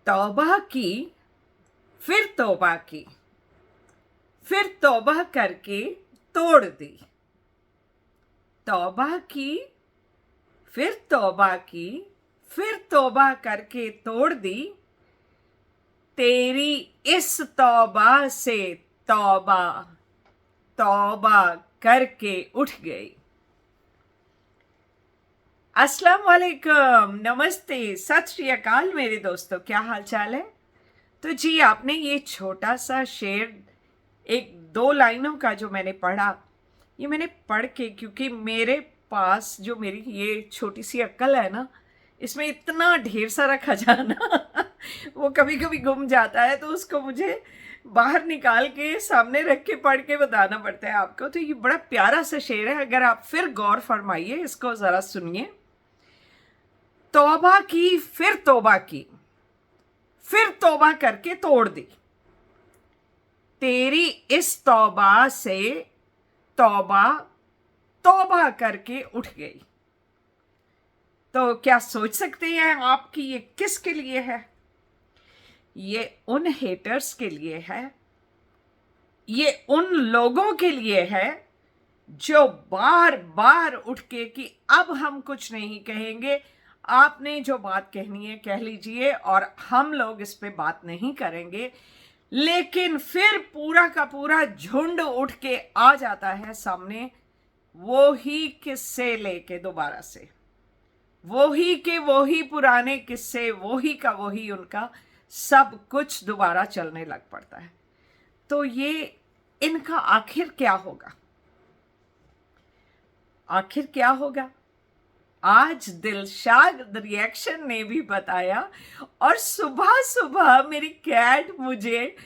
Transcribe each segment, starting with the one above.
तौबा की, फिर तौबा की, फिर तौबा करके तोड़ दी। तौबा की, फिर तौबा की, फिर तौबा करके तोड़ दी। तेरी इस तौबा से तौबा तौबा करके उठ गई। अस्सलाम वालेकुम, नमस्ते, सत श्री अकाल मेरे दोस्तों, क्या हाल चाल है। तो जी आपने ये छोटा सा शेर, एक दो लाइनों का जो मैंने पढ़ा, ये मैंने पढ़ के, क्योंकि मेरे पास जो मेरी ये छोटी सी अक्ल है ना, इसमें इतना ढेर सारा खजाना वो कभी कभी गुम जाता है, तो उसको मुझे बाहर निकाल के सामने रख के पढ़ के बताना पड़ता है आपको। तो ये बड़ा प्यारा सा शेर है, अगर आप फिर गौर फरमाइए, इसको ज़रा सुनिए। तौबा की, फिर तौबा की, फिर तौबा करके तोड़ दी। तेरी इस तौबा से तौबा तौबा करके उठ गई। तो क्या सोच सकते हैं आप कि ये किसके लिए है? ये उन हेटर्स के लिए है, ये उन लोगों के लिए है जो बार बार उठ के कि अब हम कुछ नहीं कहेंगे, आपने जो बात कहनी है कह लीजिए और हम लोग इस पे बात नहीं करेंगे। लेकिन फिर पूरा का पूरा झुंड उठ के आ जाता है सामने, वो ही किस्से लेके दोबारा से, वो ही के वो ही पुराने किस्से, वो ही का वो ही उनका सब कुछ दोबारा चलने लग पड़ता है। तो ये इनका आखिर क्या होगा? आखिर क्या होगा? आज दिलशाद रिएक्शन ने भी बताया, और सुबह सुबह मेरी कैट मुझे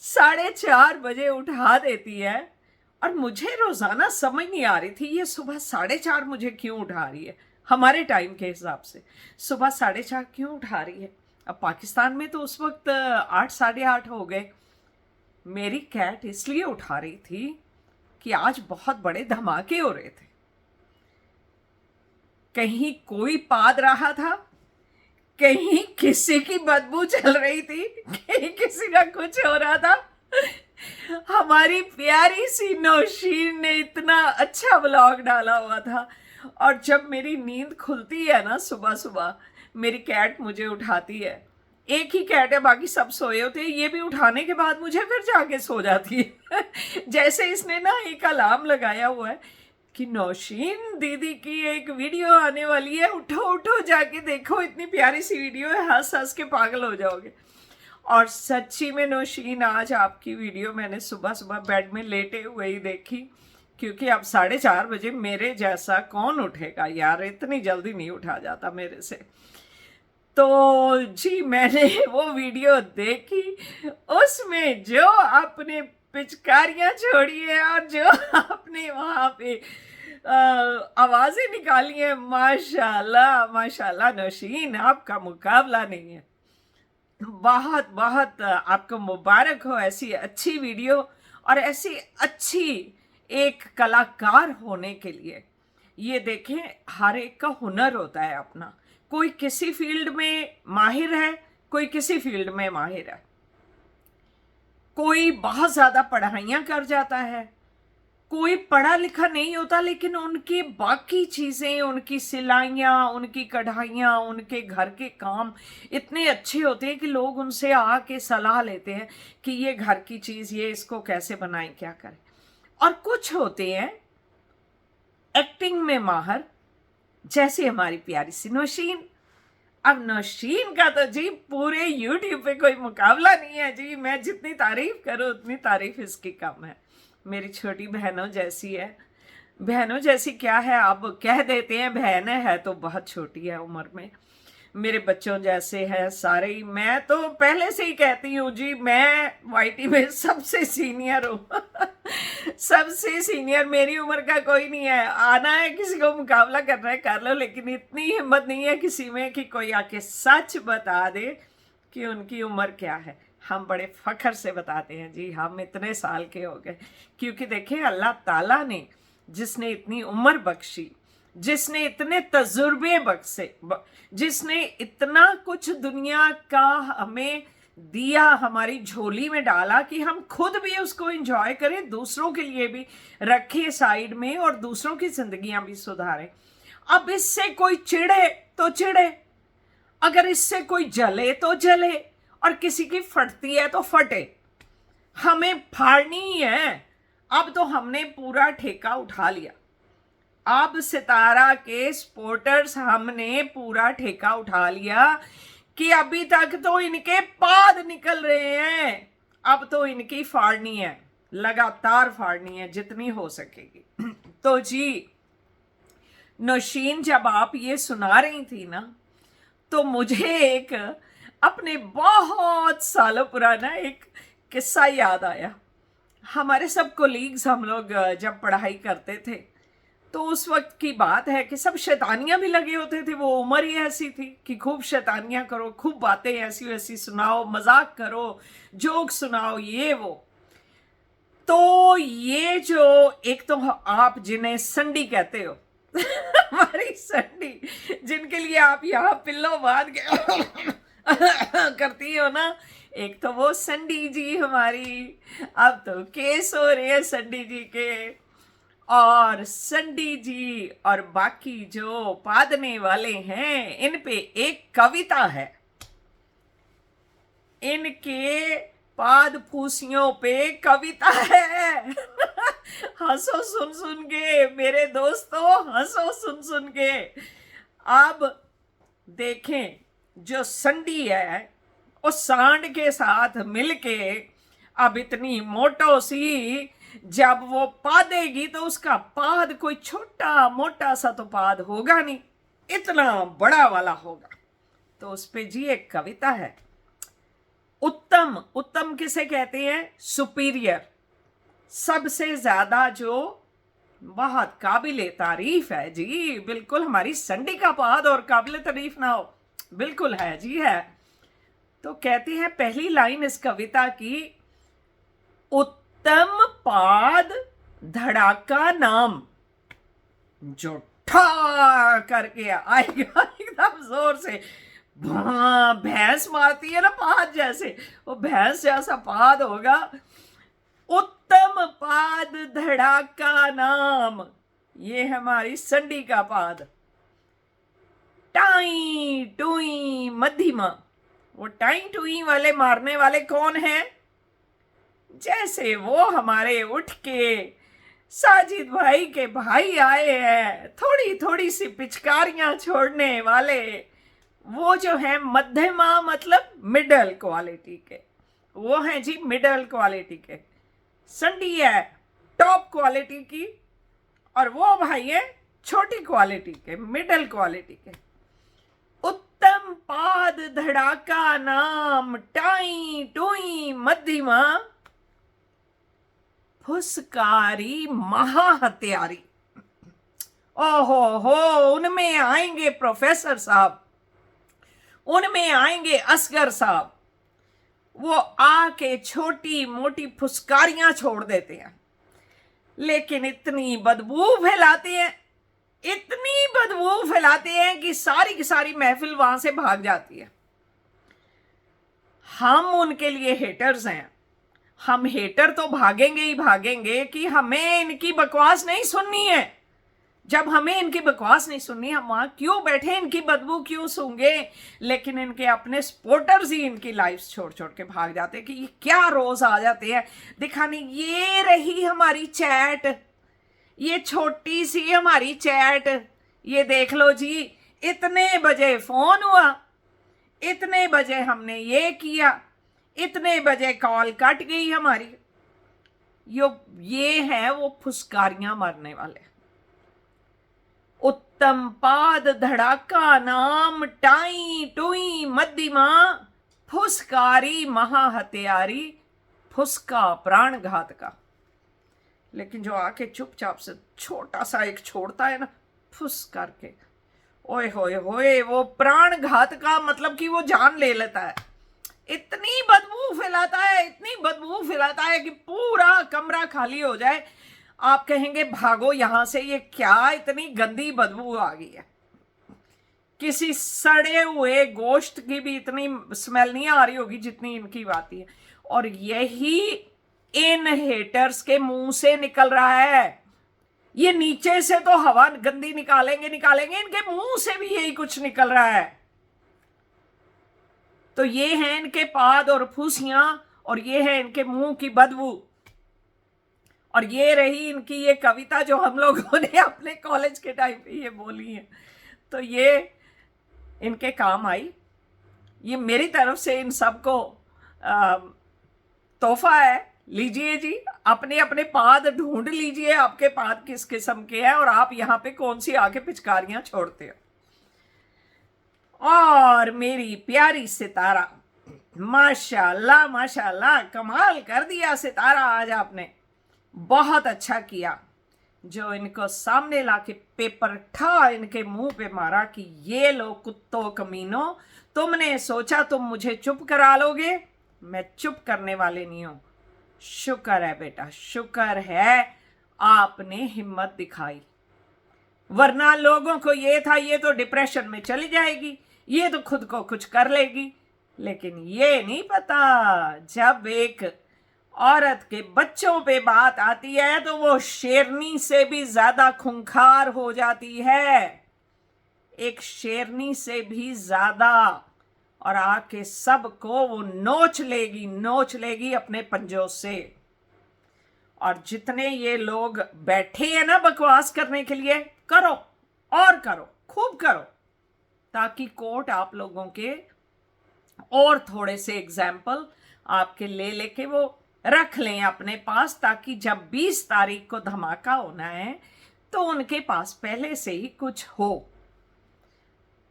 4:30 उठा देती है। और मुझे रोजाना समझ नहीं आ रही थी ये सुबह 4:30 मुझे क्यों उठा रही है, हमारे टाइम के हिसाब से सुबह 4:30 क्यों उठा रही है। अब पाकिस्तान में तो उस वक्त 8, 8:30 हो गए। मेरी कैट इसलिए उठा रही थी कि आज बहुत बड़े धमाके हो रहे थे। कहीं कोई पाद रहा था, कहीं किसी की बदबू चल रही थी, कहीं किसी का कुछ हो रहा था। हमारी प्यारी सी नौशीन ने इतना अच्छा व्लॉग डाला हुआ था, और जब मेरी नींद खुलती है ना सुबह सुबह, मेरी कैट मुझे उठाती है। एक ही कैट है, बाकी सब सोए होते हैं, ये भी उठाने के बाद मुझे फिर जाके सो जाती है जैसे इसने ना एक अलार्म लगाया हुआ है कि नौशीन दीदी की एक वीडियो आने वाली है, उठो उठो जाके देखो, इतनी प्यारी सी वीडियो है, हंस हंस के पागल हो जाओगे। और सच्ची में नौशीन, आज आपकी वीडियो मैंने सुबह सुबह बेड में लेटे हुए ही देखी, क्योंकि अब 4:30 मेरे जैसा कौन उठेगा यार, इतनी जल्दी नहीं उठा जाता मेरे से। तो जी मैंने वो वीडियो देखी, उसमें जो आपने पिचकारियां छोड़ी है और जो आपने वहां पे आवाजें निकाली है, माशाल्लाह माशाल्लाह नौशीन, आपका मुकाबला नहीं है। बहुत बहुत आपको मुबारक हो ऐसी अच्छी वीडियो और ऐसी अच्छी एक कलाकार होने के लिए। ये देखें, हर एक का हुनर होता है अपना, कोई किसी फील्ड में माहिर है, कोई किसी फील्ड में माहिर है, कोई बहुत ज्यादा पढ़ाइयाँ कर जाता है, कोई पढ़ा लिखा नहीं होता, लेकिन उनकी बाकी चीजें, उनकी सिलाइयाँ, उनकी कढ़ाइयाँ, उनके घर के काम इतने अच्छे होते हैं कि लोग उनसे आके सलाह लेते हैं कि ये घर की चीज, ये इसको कैसे बनाएं, क्या करें। और कुछ होते हैं एक्टिंग में माहर, जैसे हमारी प्यारी सी नौशीन। अब नौशीन का तो जी पूरे यूट्यूब पे कोई मुकाबला नहीं है जी, मैं जितनी तारीफ करूँ उतनी तारीफ इसकी कम है। मेरी छोटी बहनों जैसी है, बहनों जैसी क्या है, अब कह देते हैं बहन है तो बहुत छोटी है उम्र में, मेरे बच्चों जैसे है सारे ही। मैं तो पहले से ही कहती हूँ जी, मैं वाईटी में सबसे सीनियर हूँ सबसे सीनियर, मेरी उम्र का कोई नहीं है। आना है किसी को मुकाबला करना है कर लो, लेकिन इतनी हिम्मत नहीं है किसी में कि कोई आके सच बता दे कि उनकी उम्र क्या है। हम बड़े फख्र से बताते हैं जी, हम इतने साल के हो गए, क्योंकि देखिए अल्लाह ताला ने जिसने इतनी उम्र बख्शी, जिसने इतने तजुर्बे बख्शे, जिसने इतना कुछ दुनिया का हमें दिया, हमारी झोली में डाला कि हम खुद भी उसको एंजॉय करें, दूसरों के लिए भी रखें साइड में और दूसरों की जिंदगियां भी सुधारें। अब इससे कोई चिढ़े तो चिढ़े, अगर इससे कोई जले तो जले, और किसी की फटती है तो फटे, हमें फाड़नी ही है। अब तो हमने पूरा ठेका उठा लिया। अब सितारा के सपोर्टर्स हमने पूरा ठेका उठा लिया कि अभी तक तो इनके पाद निकल रहे हैं, अब तो इनकी फाड़नी है, लगातार फाड़नी है जितनी हो सकेगी। तो जी नौशीन, जब आप ये सुना रही थी ना, तो मुझे एक अपने बहुत सालों पुराना एक किस्सा याद आया। हमारे सब कोलीग्स, हम लोग जब पढ़ाई करते थे तो उस वक्त की बात है कि सब शैतानियां भी लगे होते थे। वो उम्र ही ऐसी थी कि खूब शैतानियां करो, खूब बातें ऐसी वैसी सुनाओ, मजाक करो, जोक सुनाओ, ये वो। तो ये जो एक तो आप जिन्हें संडी कहते हो हमारी संडी, जिनके लिए आप यहाँ पिल्लो बांध के करती हो ना, एक तो वो संडी जी हमारी, अब तो केस हो रहे हैं संडी जी के, और संडी जी और बाकी जो पादने वाले हैं, इन पे एक कविता है। इनके पाद फूसियों पे कविता है हंसो सुन सुन के मेरे दोस्तों, हंसो सुन सुन के। अब देखें, जो संडी है उस सांड के साथ मिलके अब इतनी मोटो सी, जब वो पादेगी तो उसका पाद कोई छोटा मोटा सा तो पाद होगा नहीं, इतना बड़ा वाला होगा। तो उस पे जी एक कविता है। उत्तम, उत्तम किसे कहते हैं? सुपीरियर, सबसे ज्यादा, जो बहुत काबिले तारीफ है जी। बिल्कुल हमारी संडी का पाद और काबिले तारीफ ना हो, बिल्कुल है जी है। तो कहती है पहली लाइन इस कविता की, उत्तम पाद धड़ाका नाम, जो ठा करके आएगा एकदम जोर से, भैंस मारती है ना पाद जैसे, वो भैंस जैसा पाद होगा। उत्तम पाद धड़ाका नाम, ये हमारी संडी का पाद। टाई टुई मध्यमा, वो टाई टुई वाले मारने वाले कौन हैं? जैसे वो हमारे उठ के साजिद भाई के भाई आए हैं, थोड़ी थोड़ी सी पिचकारियां छोड़ने वाले, वो जो है मध्यमा, मतलब मिडल क्वालिटी के, वो हैं जी मिडल क्वालिटी के। संडी है टॉप क्वालिटी की, और वो भाई है छोटी क्वालिटी के, मिडल क्वालिटी के। उत्तम पाद धड़ाका नाम, टाई टुई मध्यमा, फुसकारी महाहत्यारी। ओहो हो, उनमें आएंगे प्रोफेसर साहब, उनमें आएंगे असगर साहब, वो आके छोटी मोटी फुसकारियां छोड़ देते हैं, लेकिन इतनी बदबू फैलाते हैं, इतनी बदबू फैलाते हैं कि सारी की सारी महफिल वहां से भाग जाती है। हम उनके लिए हेटर्स हैं। हम हेटर तो भागेंगे ही भागेंगे कि हमें इनकी बकवास नहीं सुननी है। जब हमें इनकी बकवास नहीं सुननी, हम वहां क्यों बैठे, इनकी बदबू क्यों सूंघे? लेकिन इनके अपने सपोर्टर्स ही इनकी लाइफ छोड़ छोड़ के भाग जाते हैं कि ये क्या रोज आ जाते हैं दिखाने। ये रही हमारी चैट, ये छोटी सी हमारी चैट, ये देख लो जी, इतने बजे फोन हुआ, इतने बजे हमने ये किया, इतने बजे कॉल कट गई हमारी। ये है वो फुसकारियां मारने वाले। उत्तम पाद धड़ाका नाम, टाई टुई मध्यमा, फुसकारी महाहत्यारी, फुसका प्राणघात का। लेकिन जो आके चुपचाप से छोटा सा एक छोड़ता है ना, फुस करके, ओए होए होए, वो प्राणघात का मतलब कि वो जान ले लेता है। इतनी बदबू फैलाता है, इतनी बदबू फैलाता है कि पूरा कमरा खाली हो जाए। आप कहेंगे भागो यहां से, ये क्या इतनी गंदी बदबू आ गई है। किसी सड़े हुए गोश्त की भी इतनी स्मेल नहीं आ रही होगी जितनी इनकी आती है। और यही इन हेटर्स के मुंह से निकल रहा है। ये नीचे से तो हवा गंदी निकालेंगे, इनके मुंह से भी यही कुछ निकल रहा है। तो ये है इनके पाद और फूसियां, और ये है इनके मुंह की बदबू। और ये रही इनकी ये कविता जो हम लोगों ने अपने कॉलेज के टाइम पे ये बोली है। तो ये इनके काम आई। ये मेरी तरफ से इन सबको तोहफा है। लीजिए जी, अपने अपने पाद ढूंढ लीजिए, आपके पाद किस किस्म के हैं और आप यहाँ पे कौन सी आके पिचकारियां छोड़ते हो। और मेरी प्यारी सितारा, माशाल्लाह माशाल्लाह, कमाल कर दिया सितारा आज आपने, बहुत अच्छा किया। जो इनको सामने लाके पेपर ठा इनके मुंह पे मारा कि ये लो कुत्तों कमीनों, तुमने सोचा तुम मुझे चुप करा लोगे, मैं चुप करने वाले नहीं हूं। शुक्र है बेटा, शुक्र है आपने हिम्मत दिखाई, वरना लोगों को ये था ये तो डिप्रेशन में चली जाएगी, ये तो खुद को कुछ कर लेगी। लेकिन ये नहीं पता, जब एक औरत के बच्चों पे बात आती है तो वो शेरनी से भी ज्यादा खूंखार हो जाती है, एक शेरनी से भी ज्यादा। और आके सबको वो नोच लेगी अपने पंजों से। और जितने ये लोग बैठे हैं ना बकवास करने के लिए, करो और करो, खूब करो, ताकि कोर्ट आप लोगों के और थोड़े से एग्जाम्पल आपके लेके वो रख लें अपने पास, ताकि जब 20 तारीख को धमाका होना है तो उनके पास पहले से ही कुछ हो।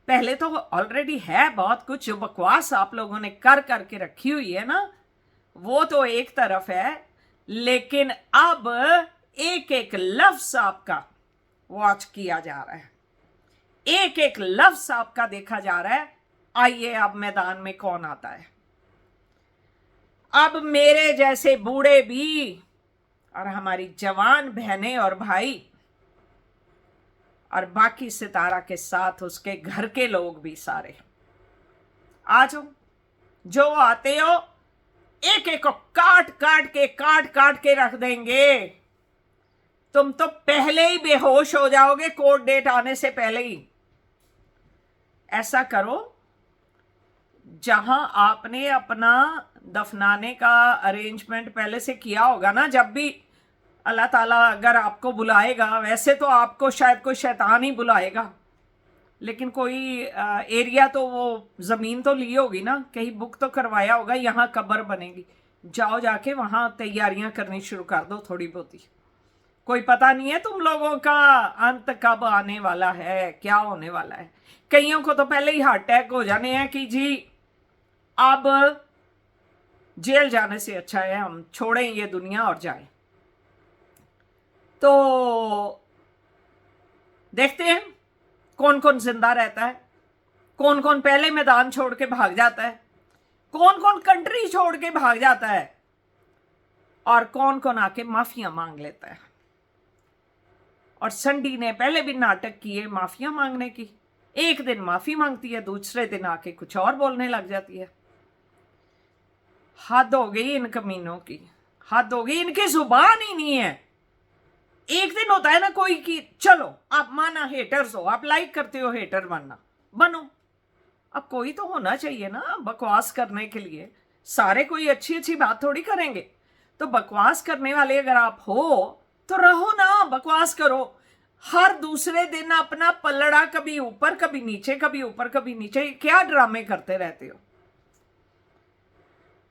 पहले तो ऑलरेडी है बहुत कुछ, जो बकवास आप लोगों ने कर करके रखी हुई है ना, वो तो एक तरफ है, लेकिन अब एक एक लफ्ज आपका वॉच किया जा रहा है, एक एक लफ्ज आपका देखा जा रहा है। आइए अब मैदान में कौन आता है। अब मेरे जैसे बूढ़े भी, और हमारी जवान बहनें और भाई, और बाकी सितारा के साथ उसके घर के लोग भी सारे आ जाओ। जो आते हो एक एक को काट काट के रख देंगे। तुम तो पहले ही बेहोश हो जाओगे कोर्ट डेट आने से पहले ही। ऐसा करो, जहां आपने अपना दफनाने का अरेंजमेंट पहले से किया होगा ना, जब भी अल्लाह ताला अगर आपको बुलाएगा, वैसे तो आपको शायद कोई शैतान ही बुलाएगा, लेकिन कोई एरिया तो वो ज़मीन तो ली होगी ना, कहीं बुक तो करवाया होगा, यहाँ कब्र बनेगी, जाओ जाके वहाँ तैयारियां करनी शुरू कर दो थोड़ी बहुती। कोई पता नहीं है तुम लोगों का अंत कब आने वाला है, क्या होने वाला है। कईयों को तो पहले ही हार्ट अटैक हो जाने हैं कि जी अब जेल जाने से अच्छा है हम छोड़ें ये दुनिया और जाएं। तो देखते हैं कौन कौन जिंदा रहता है, कौन कौन पहले मैदान छोड़ के भाग जाता है, कौन कौन कंट्री छोड़ के भाग जाता है, और कौन कौन आके माफिया मांग लेता है। और संडी ने पहले भी नाटक किए माफिया मांगने की, एक दिन माफी मांगती है, दूसरे दिन आके कुछ और बोलने लग जाती है। हद हो गई इन कमीनों की, हद हो गई, इनकी जुबान ही नहीं है। एक दिन होता है ना कोई कि चलो आप माना हेटर्स हो, आप लाइक करते हो हेटर बनना, बनो। अब कोई तो होना चाहिए ना बकवास करने के लिए, सारे कोई अच्छी अच्छी बात थोड़ी करेंगे। तो बकवास करने वाले अगर आप हो तो रहो ना, बकवास करो। हर दूसरे दिन अपना पलड़ा कभी ऊपर कभी नीचे, कभी ऊपर कभी नीचे, क्या ड्रामे करते रहते हो।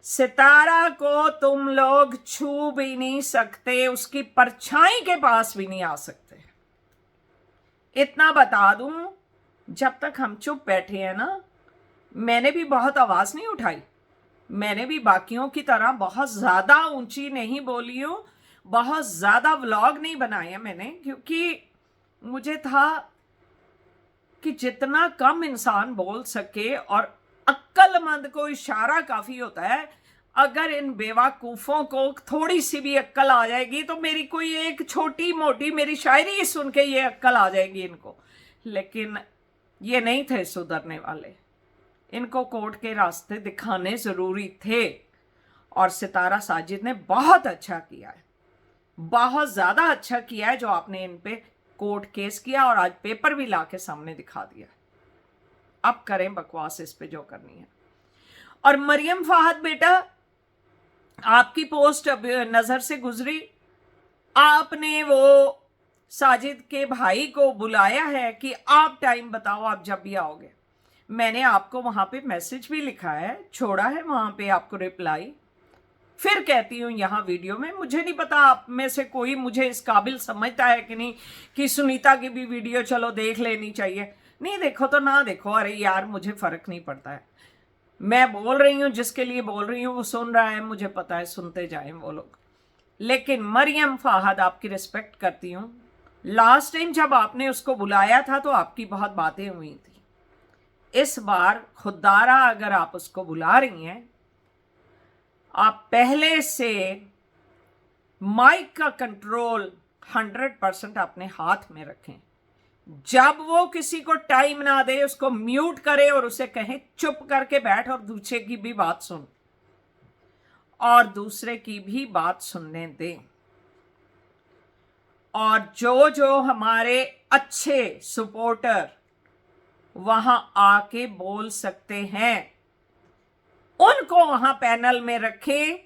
सितारा को तुम लोग छू भी नहीं सकते, उसकी परछाई के पास भी नहीं आ सकते। इतना बता दूं, जब तक हम चुप बैठे हैं ना, मैंने भी बहुत आवाज नहीं उठाई, मैंने भी बाकियों की तरह बहुत ज्यादा ऊंची नहीं बोली हूं, बहुत ज्यादा व्लॉग नहीं बनाए मैंने, क्योंकि मुझे था कि जितना कम इंसान बोल सके, और अक्लमंद को इशारा काफी होता है। अगर इन बेवकूफ़ों को थोड़ी सी भी अक्ल आ जाएगी तो मेरी कोई एक छोटी मोटी मेरी शायरी सुन के ये अक्ल आ जाएगी इनको, लेकिन ये नहीं थे सुधरने वाले। इनको कोर्ट के रास्ते दिखाने ज़रूरी थे और सितारा साजिद ने बहुत अच्छा किया है, बहुत ज़्यादा अच्छा किया है जो आपने इन पे कोर्ट केस किया और आज पेपर भी ला के सामने दिखा दिया। अब करें बकवास इस पे जो करनी है। और मरियम फाहद बेटा, आपकी पोस्ट अब नज़र से गुजरी, आपने वो साजिद के भाई को बुलाया है कि आप टाइम बताओ आप जब भी आओगे। मैंने आपको वहाँ पे मैसेज भी लिखा है, छोड़ा है वहाँ पे आपको रिप्लाई। फिर कहती हूँ यहाँ वीडियो में, मुझे नहीं पता आप में से कोई मुझे इस काबिल समझता है कि नहीं कि सुनीता की भी वीडियो चलो देख लेनी चाहिए। नहीं देखो तो ना देखो, अरे यार मुझे फ़र्क नहीं पड़ता है। मैं बोल रही हूँ, जिसके लिए बोल रही हूँ वो सुन रहा है, मुझे पता है, सुनते जाएं वो लोग। लेकिन मरियम फाहद, आपकी रिस्पेक्ट करती हूँ। लास्ट टाइम जब आपने उसको बुलाया था तो आपकी बहुत बातें हुई थी। इस बार खुदारा अगर आप उसको बुला रही हैं, आप पहले से माइक का कंट्रोल 100% अपने हाथ में रखें। जब वो किसी को टाइम ना दे उसको म्यूट करे और उसे कहें चुप करके बैठ और दूसरे की भी बात सुन, और दूसरे की भी बात सुनने दें। और जो जो हमारे अच्छे सपोर्टर वहां आके बोल सकते हैं उनको वहां पैनल में रखें।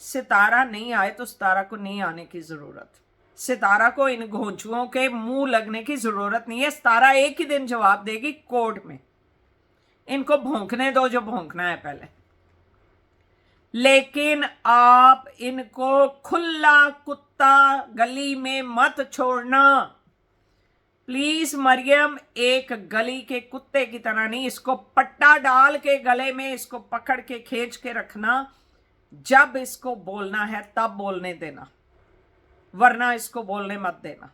सितारा नहीं आए तो सितारा को नहीं आने की जरूरत, सितारा को इन घोंचुओं के मुंह लगने की जरूरत नहीं है। सितारा एक ही दिन जवाब देगी कोर्ट में, इनको भौंकने दो जो भौंकना है पहले। लेकिन आप इनको खुला कुत्ता गली में मत छोड़ना प्लीज। मरियम, एक गली के कुत्ते की तरह नहीं, इसको पट्टा डाल के गले में इसको पकड़ के खींच के रखना। जब इसको बोलना है तब बोलने देना, वरना इसको बोलने मत देना।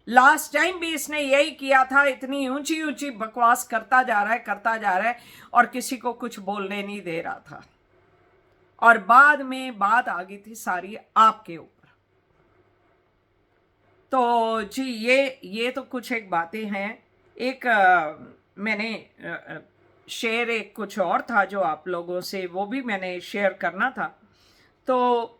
लास्ट टाइम भी इसने यही किया था, इतनी ऊंची ऊंची बकवास करता जा रहा है और किसी को कुछ बोलने नहीं दे रहा था। और बाद में बात आ गई थी सारी आपके ऊपर। तो जी ये तो कुछ एक बातें हैं। एक मैंने शेयर एक कुछ और था जो आप लोगों से, वो भी मैंने शेयर करना था। तो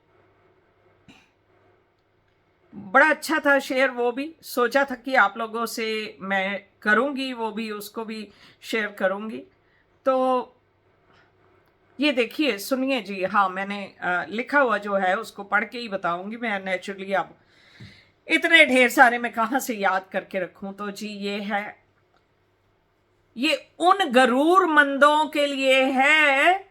बड़ा अच्छा था शेयर, वो भी सोचा था कि आप लोगों से मैं करूँगी, वो भी उसको भी शेयर करूँगी। तो ये देखिए, सुनिए जी। हाँ, मैंने लिखा हुआ जो है उसको पढ़ के ही बताऊँगी मैं। नेचुरली अब इतने ढेर सारे मैं कहाँ से याद करके रखूँ। तो जी ये है, ये उन गरूरमंदों के लिए है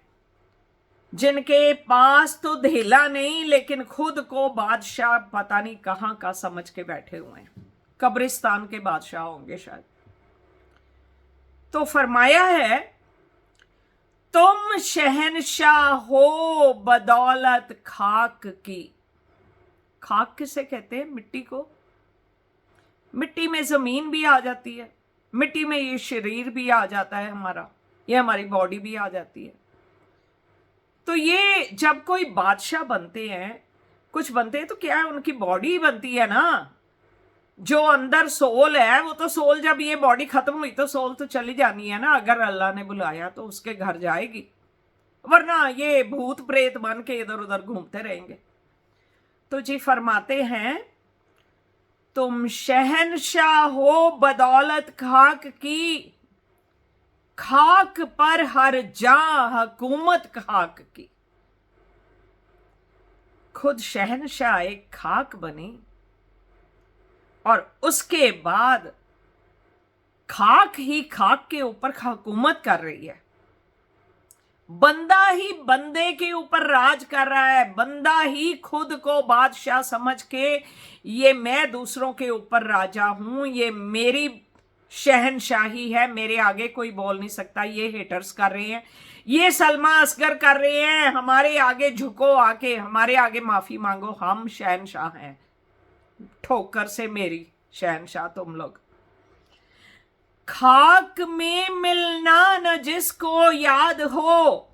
जिनके पास तो धेला नहीं लेकिन खुद को बादशाह पता नहीं कहां का समझ के बैठे हुए हैं, कब्रिस्तान के बादशाह होंगे शायद। तो फरमाया है, तुम शहनशाह हो बदौलत खाक की। खाक किसे कहते हैं? मिट्टी को। मिट्टी में जमीन भी आ जाती है, मिट्टी में ये शरीर भी आ जाता है हमारा, ये हमारी बॉडी भी आ जाती है। तो ये जब कोई बादशाह बनते हैं, कुछ बनते हैं, तो क्या है, उनकी बॉडी बनती है ना। जो अंदर सोल है वो तो सोल, जब ये बॉडी खत्म हुई तो सोल तो चली जानी है ना। अगर अल्लाह ने बुलाया तो उसके घर जाएगी, वरना ये भूत प्रेत बन के इधर उधर घूमते रहेंगे। तो जी फरमाते हैं, तुम शहनशाह हो बदौलत खाक की, खाक पर हर जा हुकूमत खाक की। खुद शहनशाह एक खाक बनी और उसके बाद खाक ही खाक के ऊपर हुकूमत कर रही है। बंदा ही बंदे के ऊपर राज कर रहा है, बंदा ही खुद को बादशाह समझ के ये मैं दूसरों के ऊपर राजा हूं, ये मेरी शहनशाही है, मेरे आगे कोई बोल नहीं सकता। ये हेटर्स कर रहे हैं, ये सलमा असगर कर रहे हैं, हमारे आगे झुको, आके हमारे आगे माफी मांगो, हम शहनशाह हैं। ठोकर से मेरी शहनशाह तुम लोग। खाक में मिलना न जिसको याद हो,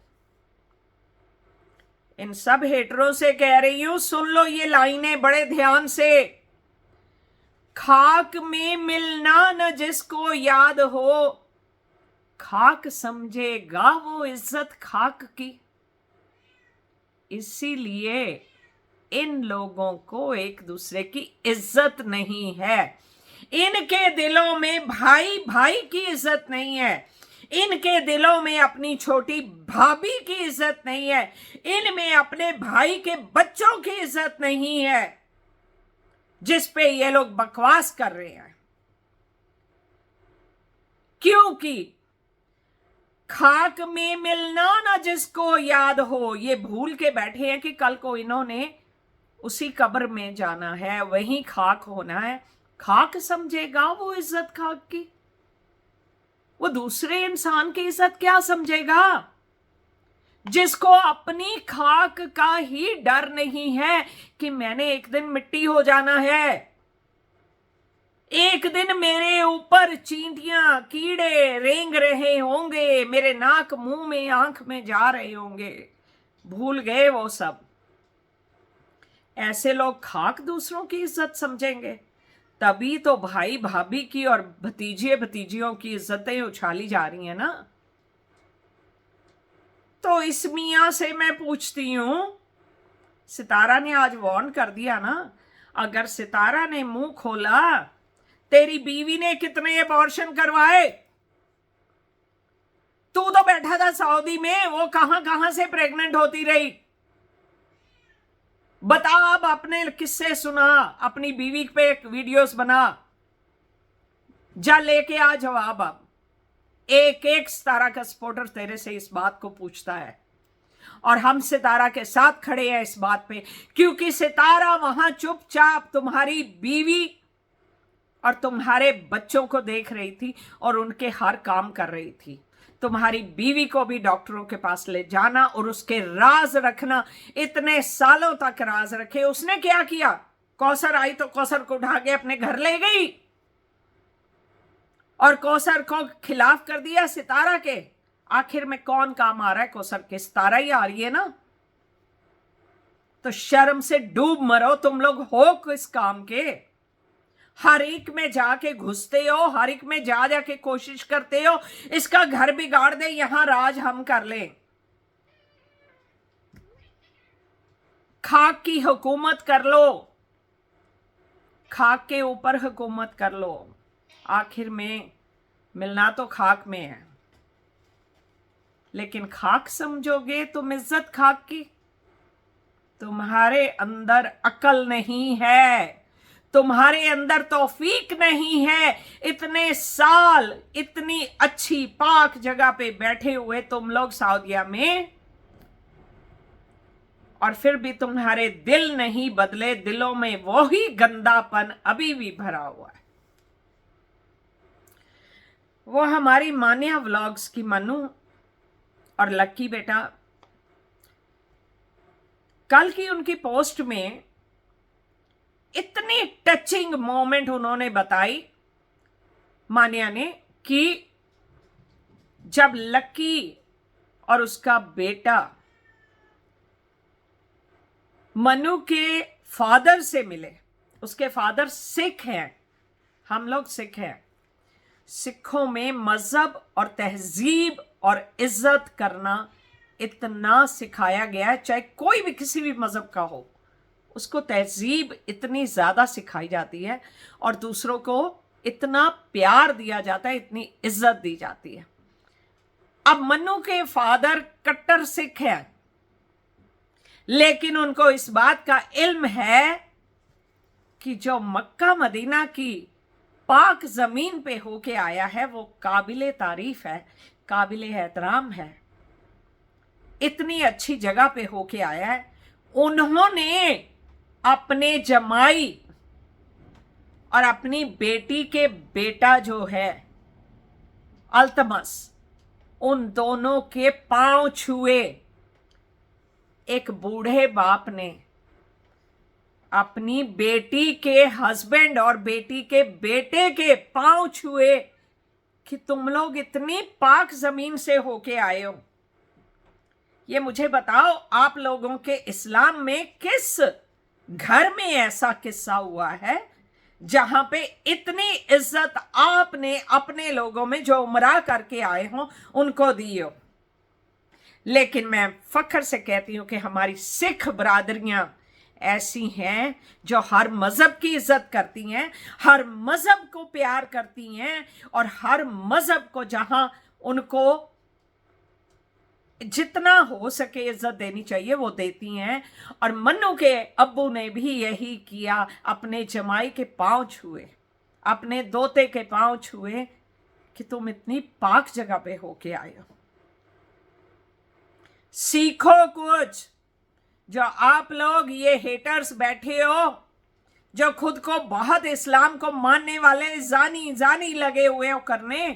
इन सब हेटरों से कह रही हूं, सुन लो ये लाइनें बड़े ध्यान से। खाक में मिलना न जिसको याद हो, खाक समझेगा वो इज्जत खाक की। इसीलिए इन लोगों को एक दूसरे की इज्जत नहीं है। इनके दिलों में भाई भाई की इज्जत नहीं है। इनके दिलों में अपनी छोटी भाभी की इज्जत नहीं है। इनमें अपने भाई के बच्चों की इज्जत नहीं है, जिस पे ये लोग बकवास कर रहे हैं। क्योंकि खाक में मिलना ना जिसको याद हो, ये भूल के बैठे हैं कि कल को इन्होंने उसी कब्र में जाना है, वहीं खाक होना है। खाक समझेगा वो इज्जत खाक की, वो दूसरे इंसान की इज्जत क्या समझेगा? जिसको अपनी खाक का ही डर नहीं है कि मैंने एक दिन मिट्टी हो जाना है, एक दिन मेरे ऊपर चींटियां कीड़े रेंग रहे होंगे, मेरे नाक मुंह में आंख में जा रहे होंगे। भूल गए वो सब। ऐसे लोग खाक दूसरों की इज्जत समझेंगे, तभी तो भाई भाभी की और भतीजे भतीजियों की इज्जतें उछाली जा रही हैं ना। तो इस मियां से मैं पूछती हूं, सितारा ने आज वार्न कर दिया ना, अगर सितारा ने मुंह खोला, तेरी बीवी ने कितने अबॉर्शन करवाए? तू तो बैठा था सऊदी में, वो कहां कहां से प्रेग्नेंट होती रही? बता, अब अपने किस्से सुना, अपनी बीवी पे वीडियोस बना, जा लेके आ जवाब। अब एक एक सितारा का सपोर्टर तेरे से इस बात को पूछता है, और हम सितारा के साथ खड़े हैं इस बात पे, क्योंकि सितारा वहां चुपचाप तुम्हारी बीवी और तुम्हारे बच्चों को देख रही थी और उनके हर काम कर रही थी। तुम्हारी बीवी को भी डॉक्टरों के पास ले जाना और उसके राज रखना, इतने सालों तक राज रखे। उसने क्या किया? कौसर आई तो कौसर को उठा के अपने घर ले गई और कौसर को खिलाफ कर दिया सितारा के। आखिर में कौन काम आ रहा है कौसर के? सितारा ही आ रही है ना। तो शर्म से डूब मरो, तुम लोग हो किस काम के? हर एक में जाके घुसते हो, हर एक में जा जाके कोशिश करते हो इसका घर बिगाड़ दे, यहां राज हम कर लें। खाक की हुकूमत कर लो, खाक के ऊपर हुकूमत कर लो। आखिर में मिलना तो खाक में है, लेकिन खाक समझोगे तुम इज्जत खाक की? तुम्हारे अंदर अकल नहीं है, तुम्हारे अंदर तौफीक नहीं है। इतने साल इतनी अच्छी पाक जगह पे बैठे हुए तुम लोग सऊदीया में, और फिर भी तुम्हारे दिल नहीं बदले, दिलों में वही गंदापन अभी भी भरा हुआ है। वो हमारी मान्या व्लॉग्स की मनु और लक्की बेटा, कल की उनकी पोस्ट में इतनी टचिंग मोमेंट उन्होंने बताई मान्या ने, कि जब लक्की और उसका बेटा मनु के फादर से मिले, उसके फादर सिख हैं, हम लोग सिख हैं, सिखों में मजहब और तहजीब और इज्जत करना इतना सिखाया गया है, चाहे कोई भी किसी भी मजहब का हो, उसको तहजीब इतनी ज्यादा सिखाई जाती है और दूसरों को इतना प्यार दिया जाता है, इतनी इज्जत दी जाती है। अब मन्नू के फादर कट्टर सिख है, लेकिन उनको इस बात का इल्म है कि जो मक्का मदीना की पाक जमीन पे होके आया है वो काबिले तारीफ है, काबिले एहतराम है, इतनी अच्छी जगह पे होके आया है। उन्होंने अपने जमाई और अपनी बेटी के बेटा जो है अल्तमस, उन दोनों के पांव छुए। एक बूढ़े बाप ने अपनी बेटी के हस्बैंड और बेटी के बेटे के पांव छुए कि तुम लोग इतनी पाक जमीन से होके आए हो, ये मुझे बताओ, आप लोगों के इस्लाम में किस घर में ऐसा किस्सा हुआ है जहां पे इतनी इज्जत आपने अपने लोगों में जो उमरा करके आए हो उनको दी हो? लेकिन मैं फख्र से कहती हूं कि हमारी सिख बरादरियां ऐसी हैं जो हर मजहब की इज्जत करती हैं, हर मजहब को प्यार करती हैं, और हर मजहब को जहां उनको जितना हो सके इज्जत देनी चाहिए वो देती हैं। और मन्नू के अब्बू ने भी यही किया, अपने जमाई के पांव छुए, अपने दोते के पांव छुए कि तुम इतनी पाक जगह पे होके आए हो। सीखो कुछ। जो आप लोग ये हेटर्स बैठे हो, जो खुद को बहुत इस्लाम को मानने वाले जानी जानी लगे हुए हो करने,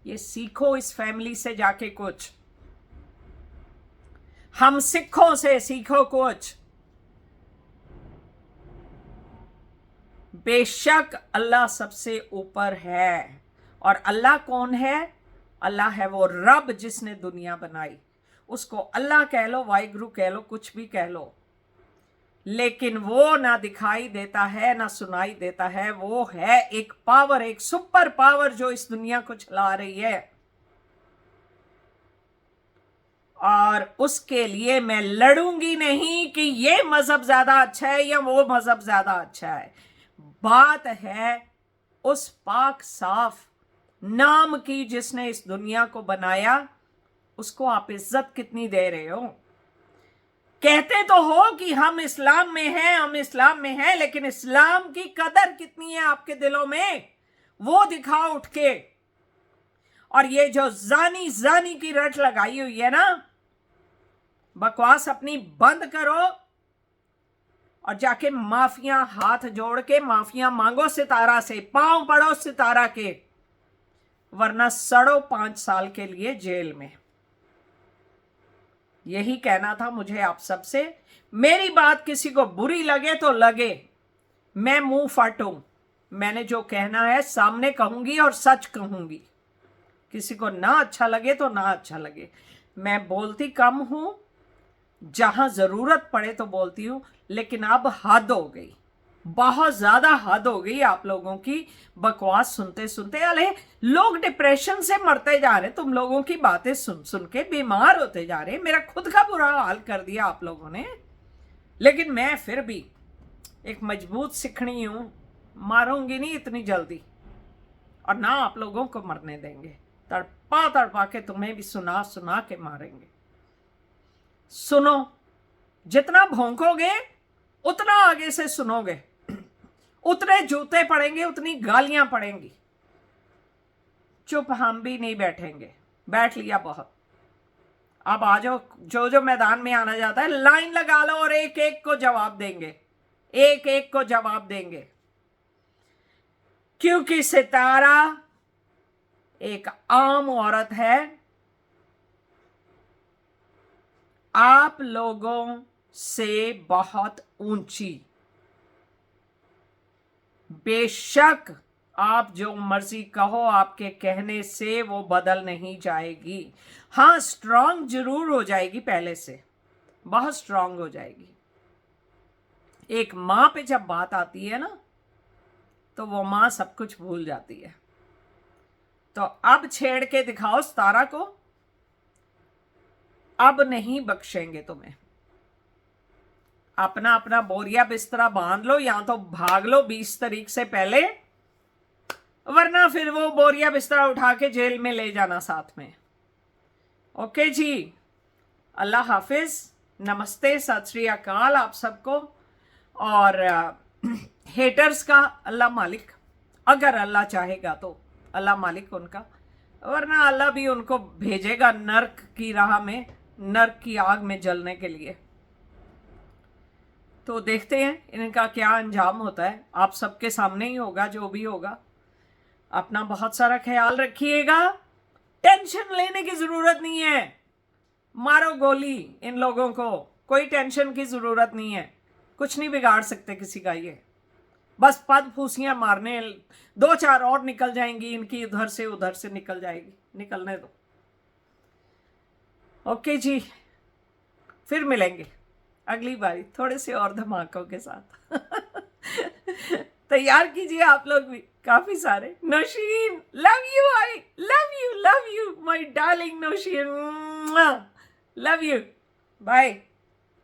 ये सीखो इस फैमिली से जाके कुछ। हम सिखों से सीखो कुछ। बेशक अल्लाह सबसे ऊपर है, और अल्लाह कौन है? अल्लाह है वो रब जिसने दुनिया बनाई। उसको अल्लाह कह लो, वाहिगुरु कह लो, कुछ भी कह लो, लेकिन वो ना दिखाई देता है ना सुनाई देता है। वो है एक पावर, एक सुपर पावर जो इस दुनिया को चला रही है, और उसके लिए मैं लड़ूंगी नहीं कि ये मजहब ज्यादा अच्छा है या वो मजहब ज्यादा अच्छा है। बात है उस पाक साफ नाम की जिसने इस दुनिया को बनाया, उसको आप इज्जत कितनी दे रहे हो? कहते तो हो कि हम इस्लाम में हैं, हम इस्लाम में हैं, लेकिन इस्लाम की कदर कितनी है आपके दिलों में, वो दिखाओ उठ के। और ये जो जानी जानी की रट लगाई हुई है ना, बकवास अपनी बंद करो और जाके माफिया हाथ जोड़ के माफिया मांगो सितारा से, पांव पड़ो सितारा के, वरना सड़ो 5 साल के लिए जेल में। यही कहना था मुझे आप सबसे। मेरी बात किसी को बुरी लगे तो लगे, मैं मुंह फाटूं, मैंने जो कहना है सामने कहूंगी और सच कहूंगी। किसी को ना अच्छा लगे तो ना अच्छा लगे। मैं बोलती कम हूं, जहां जरूरत पड़े तो बोलती हूं, लेकिन अब हद हो गई, बहुत ज्यादा हद हो गई आप लोगों की बकवास सुनते सुनते। अरे लोग डिप्रेशन से मरते जा रहे, तुम लोगों की बातें सुन सुन के बीमार होते जा रहे। मेरा खुद का बुरा हाल कर दिया आप लोगों ने, लेकिन मैं फिर भी एक मजबूत सिखनी हूं, मारूंगी नहीं इतनी जल्दी, और ना आप लोगों को मरने देंगे। तड़पा तड़पा के तुम्हें भी सुना सुना के मारेंगे। सुनो, जितना भौंकोगे उतना आगे से सुनोगे, उतने जूते पड़ेंगे, उतनी गालियां पड़ेंगी। चुप हम भी नहीं बैठेंगे, बैठ लिया बहुत। अब आ जाओ, जो जो मैदान में आना जाता है लाइन लगा लो और एक एक को जवाब देंगे, एक एक को जवाब देंगे। क्योंकि सितारा एक आम औरत है, आप लोगों से बहुत ऊंची। बेशक आप जो मर्जी कहो, आपके कहने से वो बदल नहीं जाएगी। हाँ, स्ट्रांग जरूर हो जाएगी, पहले से बहुत स्ट्रांग हो जाएगी। एक मां पे जब बात आती है ना, तो वो मां सब कुछ भूल जाती है। तो अब छेड़ के दिखाओ सितारा को, अब नहीं बख्शेंगे तुम्हें। अपना अपना बोरिया बिस्तरा बांध लो, या तो भाग लो 20 तारीख से पहले, वरना फिर वो बोरिया बिस्तरा उठा के जेल में ले जाना साथ में। ओके जी, अल्लाह हाफिज, नमस्ते, सत श्री अकाल आप सबको। और हेटर्स का अल्लाह मालिक, अगर अल्लाह चाहेगा तो अल्लाह मालिक उनका, वरना अल्लाह भी उनको भेजेगा नर्क की राह में, नर्क की आग में जलने के लिए। तो देखते हैं इनका क्या अंजाम होता है। आप सबके सामने ही होगा जो भी होगा। अपना बहुत सारा ख्याल रखिएगा, टेंशन लेने की जरूरत नहीं है। मारो गोली इन लोगों को, कोई टेंशन की जरूरत नहीं है, कुछ नहीं बिगाड़ सकते किसी का। ये बस पद फूसियां मारने, 2-4 और निकल जाएंगी इनकी, उधर से निकल जाएगी, निकलने दो। ओके जी, फिर मिलेंगे अगली बारी थोड़े से और धमाकों के साथ। तैयार कीजिए आप लोग भी काफी सारे। Nausheen, love you, I love you my darling Nausheen, love you, bye.